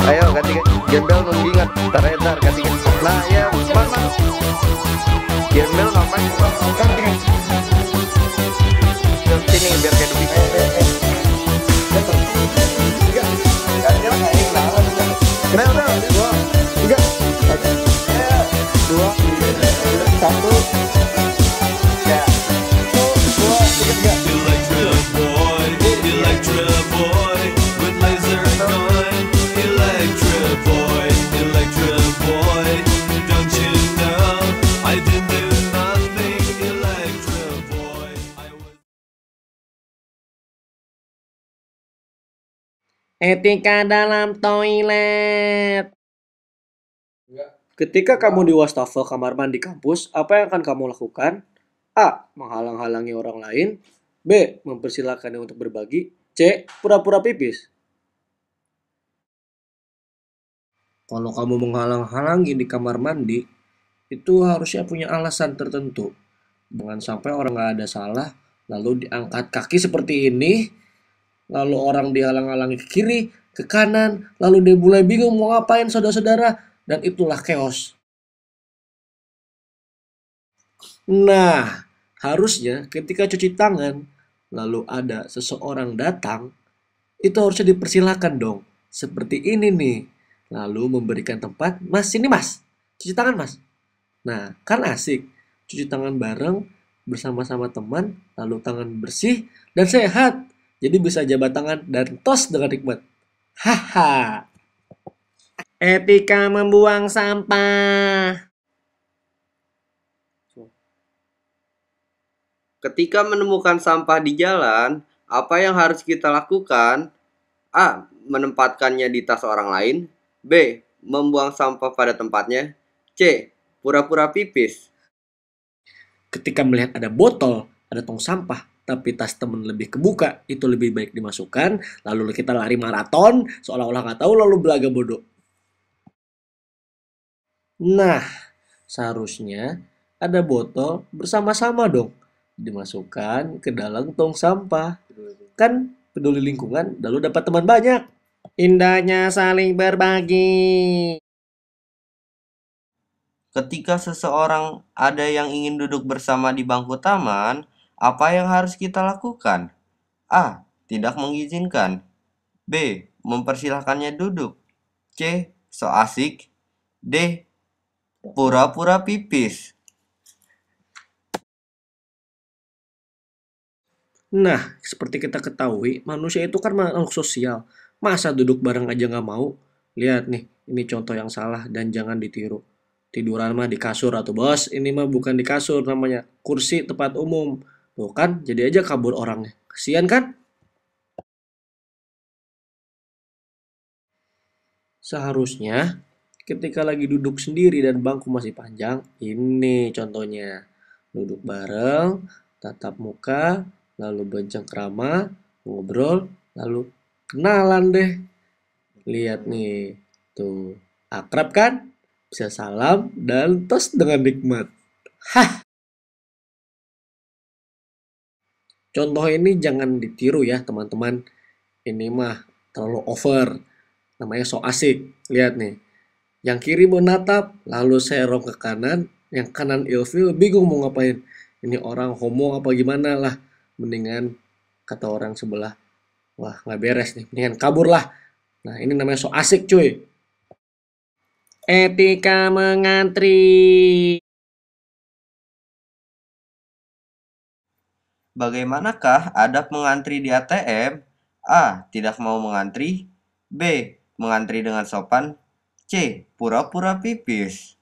Ayo ganti gembel nunggu ingat. Tar ganti. Nah ya, mas. Gembel ngapain? Ganti. Sini biar kayak dulu. Nah, udah. 2, 3. 2, 1. Ya. 2, 3. Electra boy with laser gun. Electra boy, don't you know I didn't do nothing. Electra boy, I was. Etika dalam toilet. Ketika kamu di wastafel kamar mandi kampus, apa yang akan kamu lakukan? A. Menghalang-halangi orang lain. B. Mempersilahkannya untuk berbagi. C. Pura-pura pipis. Kalau kamu menghalang-halangi di kamar mandi, itu harusnya punya alasan tertentu. Jangan sampai orang nggak ada salah, lalu diangkat kaki seperti ini, lalu orang dihalang-halangi ke kiri, ke kanan, lalu dia mulai bingung mau ngapain saudara-saudara, dan itulah chaos. Nah, harusnya ketika cuci tangan, lalu ada seseorang datang, itu harusnya dipersilakan dong. Seperti ini nih. Lalu memberikan tempat, mas sini mas, cuci tangan mas. Nah, kan asik. Cuci tangan bareng, bersama-sama teman, lalu tangan bersih dan sehat. Jadi bisa jabat tangan dan tos dengan nikmat. Haha. Etika membuang sampah. Ketika menemukan sampah di jalan, apa yang harus kita lakukan? A. Menempatkannya di tas orang lain. B. Membuang sampah pada tempatnya. C. Pura-pura pipis. Ketika melihat ada botol, ada tong sampah, tapi tas temen lebih kebuka, itu lebih baik dimasukkan, lalu kita lari maraton, seolah-olah nggak tahu, lalu belaga bodoh. Nah, seharusnya ada botol bersama-sama dong, dimasukkan ke dalam tong sampah. Kan peduli lingkungan, lalu dapat teman banyak. Indahnya saling berbagi. Ketika seseorang ada yang ingin duduk bersama di bangku taman, apa yang harus kita lakukan? A. Tidak mengizinkan. B. Mempersilahkannya duduk. C. So asik. D. Pura-pura pipis. Nah, seperti kita ketahui, manusia itu kan makhluk sosial. Masa duduk bareng aja nggak mau? Lihat nih, ini contoh yang salah dan jangan ditiru. Tiduran mah di kasur atau bos, ini mah bukan di kasur namanya, kursi tempat umum. Tuh kan, jadi aja kabur orangnya. Kasian kan? Seharusnya ketika lagi duduk sendiri dan bangku masih panjang, ini contohnya. Duduk bareng, tatap muka, lalu bercengkrama, ngobrol, lalu kenalan deh. Lihat nih, tuh akrab kan? Bisa salam dan tos dengan nikmat. Hah, contoh ini jangan ditiru ya teman-teman. Ini mah terlalu over. Namanya so asik. Lihat nih. Yang kiri mau natap, lalu serong ke kanan. Yang kanan ilfil, bingung mau ngapain. Ini orang homo apa gimana lah. Mendingan kata orang sebelah, wah nggak beres nih. Mendingan kabur lah. Nah ini namanya so asik cuy. Etika mengantri. Bagaimanakah adab mengantri di ATM? A. Tidak mau mengantri. B. Mengantri dengan sopan. C. Pura-pura pipis.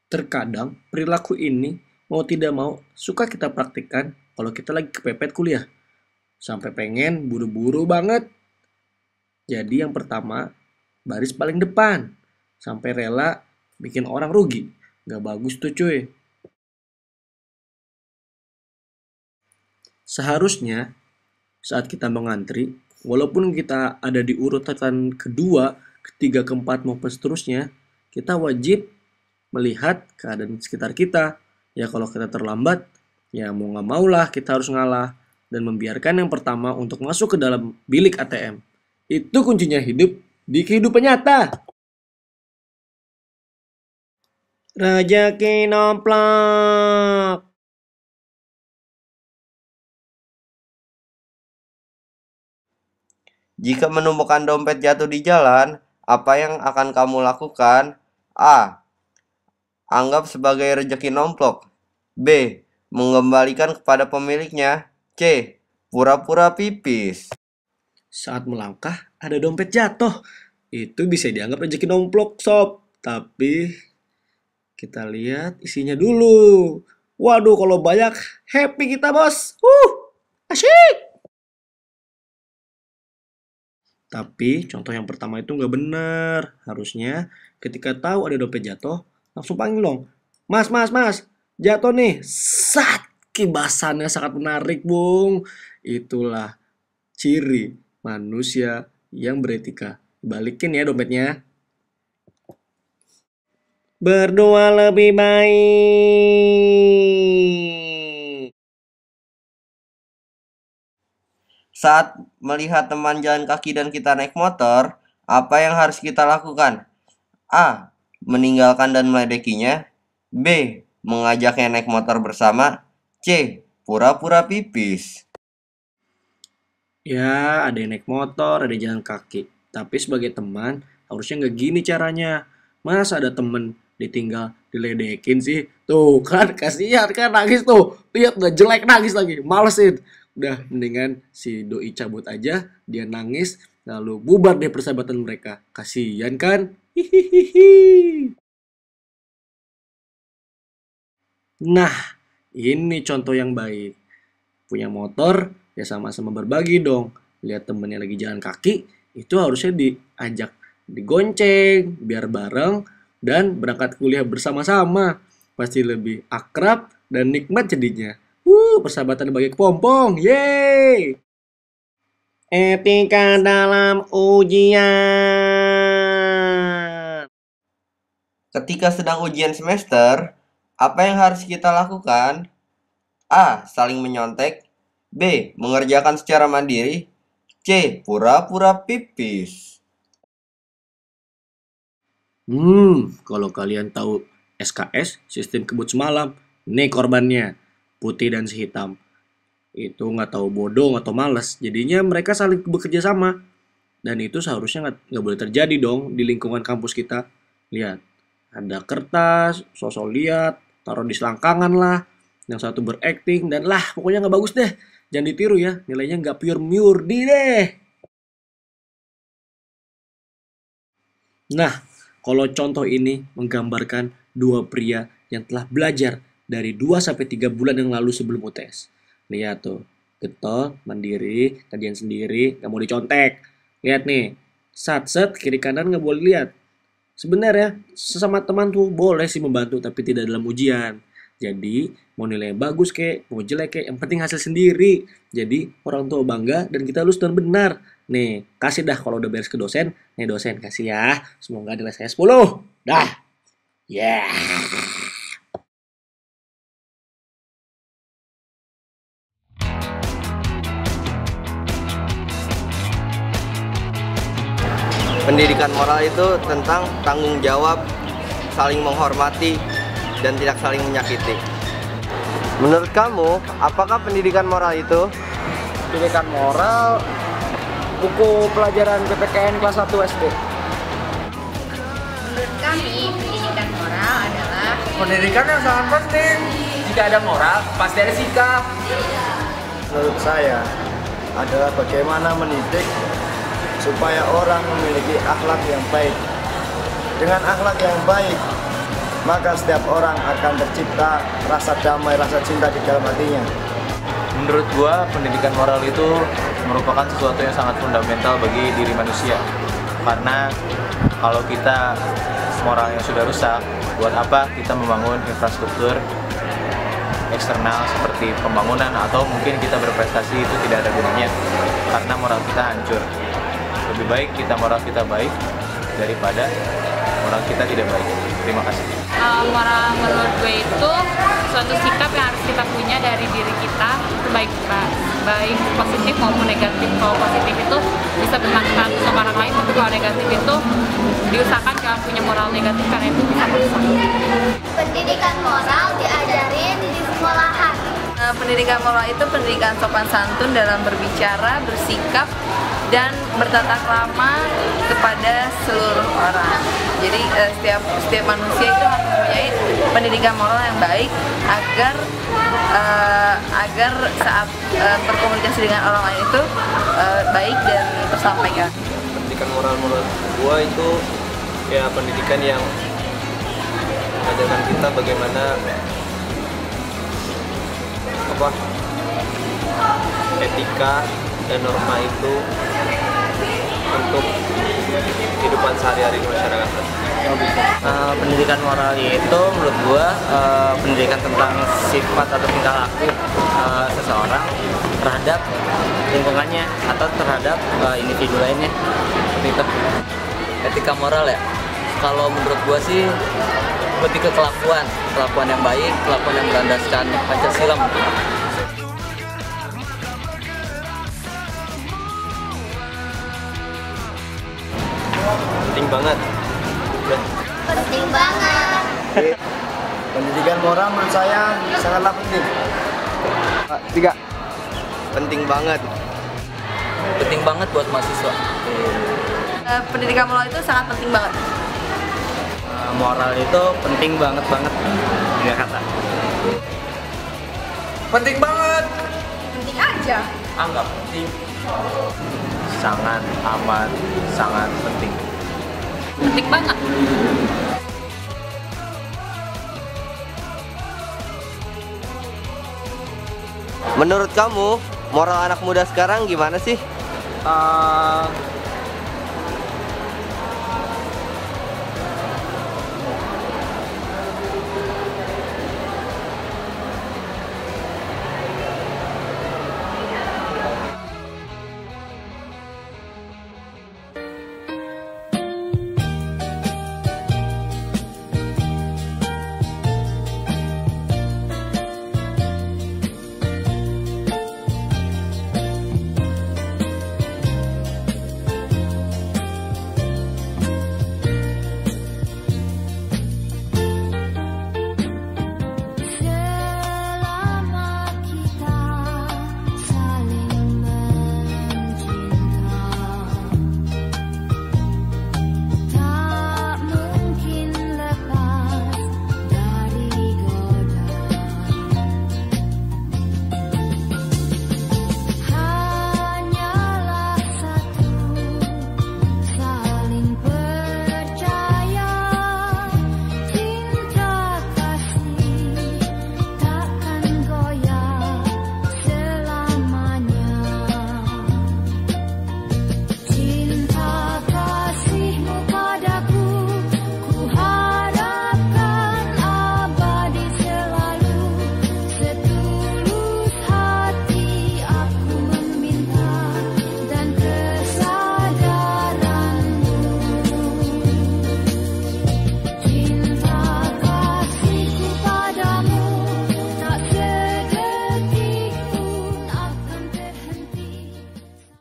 Terkadang perilaku ini mau tidak mau suka kita praktikkan kalau kita lagi kepepet kuliah. Sampai pengen buru-buru banget. Jadi yang pertama, baris paling depan. Sampai rela bikin orang rugi. Gak bagus tuh cuy. Seharusnya saat kita mengantri, walaupun kita ada di urutan kedua, ketiga, keempat maupun seterusnya, kita wajib melihat keadaan sekitar kita. Ya kalau kita terlambat, ya mau nggak mau lah kita harus ngalah. dan membiarkan yang pertama untuk masuk ke dalam bilik ATM. Itu kuncinya hidup di kehidupan nyata. Rezeki nomplok. Jika menemukan dompet jatuh di jalan, apa yang akan kamu lakukan? A. Anggap sebagai rezeki nomplok. B. Mengembalikan kepada pemiliknya. C. Pura-pura pipis. Saat melangkah, ada dompet jatuh. Itu bisa dianggap rezeki nomplok, sob. Tapi kita lihat isinya dulu. Waduh, kalau banyak, happy kita, bos. Asyik. Tapi contoh yang pertama itu nggak benar. Harusnya ketika tahu ada dompet jatuh, langsung panggil dong. Mas, mas, mas, jatuh nih. Sat, kibasannya sangat menarik, Bung. Itulah ciri manusia yang beretika. Balikin ya dompetnya. Berdua lebih baik. Saat melihat teman jalan kaki dan kita naik motor, apa yang harus kita lakukan? A. Meninggalkan dan meledekinya. B. Mengajaknya naik motor bersama. C. Pura-pura pipis. Ya, ada yang naik motor, ada yang jalan kaki. Tapi sebagai teman, harusnya nggak gini caranya. Masa ada temen ditinggal diledekin sih? Tuh kan, kasihan kan nangis tuh. Lihat udah jelek nangis lagi, malesin. Udah mendingan si doi cabut aja, dia nangis, lalu bubar deh persahabatan mereka. Kasihan kan? Hihihi. Nah, ini contoh yang baik. Punya motor, ya sama-sama berbagi dong. Lihat temennya lagi jalan kaki, itu harusnya diajak digonceng, biar bareng, dan berangkat kuliah bersama-sama. Pasti lebih akrab dan nikmat jadinya. Persahabatan bagi kepompong, yeay! Etika dalam ujian. Ketika sedang ujian semester, apa yang harus kita lakukan? A. Saling menyontek. B. Mengerjakan secara mandiri. C. Pura-pura pipis. Kalau kalian tahu SKS, sistem kebut semalam, nih korbannya, putih dan si hitam. Itu nggak tahu bodoh atau males, jadinya mereka saling bekerja sama. Dan itu seharusnya nggak boleh terjadi dong di lingkungan kampus kita. Lihat, ada kertas, sosok lihat, taruh di selangkangan lah. Yang satu berakting, dan lah pokoknya nggak bagus deh. Jangan ditiru ya, nilainya nggak pure murni deh. Nah, kalau contoh ini menggambarkan dua pria yang telah belajar dari 2 sampai 3 bulan yang lalu sebelum UTS. Lihat tuh, getol, mandiri, kajian sendiri, nggak mau dicontek. Lihat nih, sat-set, kiri kanan nggak boleh lihat. Sebenarnya, sesama teman tuh boleh sih membantu, tapi tidak dalam ujian. Jadi, mau nilai bagus kek, mau jelek kek, yang penting hasil sendiri. Jadi, orang tua bangga dan kita lulus dengan benar. Nih, kasih dah kalau udah beres ke dosen. Nih dosen, kasih ya. Semoga nilai saya 10. Dah. Yeah. Pendidikan moral itu tentang tanggung jawab, saling menghormati, dan tidak saling menyakiti. Menurut kamu, apakah pendidikan moral itu? Pendidikan moral, buku pelajaran PPKN kelas 1 SD. Menurut kami, pendidikan moral adalah Pendidikan yang sangat penting. Jika ada moral, pasti ada sikap. Menurut saya adalah bagaimana mendidik supaya orang memiliki akhlak yang baik. Dengan akhlak yang baik, maka setiap orang akan tercipta rasa damai, rasa cinta di dalam hatinya. Menurut gua, pendidikan moral itu merupakan sesuatu yang sangat fundamental bagi diri manusia. Karena kalau kita moralnya sudah rusak, buat apa kita membangun infrastruktur eksternal seperti pembangunan atau mungkin kita berprestasi, itu tidak ada gunanya karena moral kita hancur. Lebih baik kita moral kita baik daripada moral kita tidak baik. Terima kasih. Moral menurut gue itu suatu sikap yang harus kita punya dari diri kita, baik positif maupun negatif. Kalau positif itu bisa bermanfaat untuk orang lain, tapi kalau negatif itu diusahakan jangan punya moral negatif karena itu bisa merusak. Pendidikan moral diajarin di sekolahan. Pendidikan moral itu pendidikan sopan santun dalam berbicara, bersikap, dan bertata krama kepada seluruh orang. Jadi setiap manusia itu harus mempunyai pendidikan moral yang baik agar saat berkomunikasi dengan orang lain itu baik dan tersampaikan. Pendidikan moral menurut gua itu ya pendidikan yang mengajarkan kita bagaimana etika dan norma itu untuk kehidupan sehari-hari masyarakat. Pendidikan moral itu menurut gua pendidikan tentang sifat atau tingkah laku seseorang terhadap lingkungannya atau terhadap individu lainnya. Seperti itu. Etika moral ya. Kalau menurut gua sih lebih ke kelakuan yang baik, kelakuan yang berlandaskan Pancasila. Penting banget. Penting banget. Pendidikan moral menurut saya sangatlah penting. 3. Penting banget. Penting banget buat mahasiswa. Pendidikan moral itu sangat penting banget. Moral itu penting banget. 3 kata. Penting banget. Penting aja. Anggap penting. Sangat amat, sangat penting. Penting banget. Menurut kamu, moral anak muda sekarang gimana sih?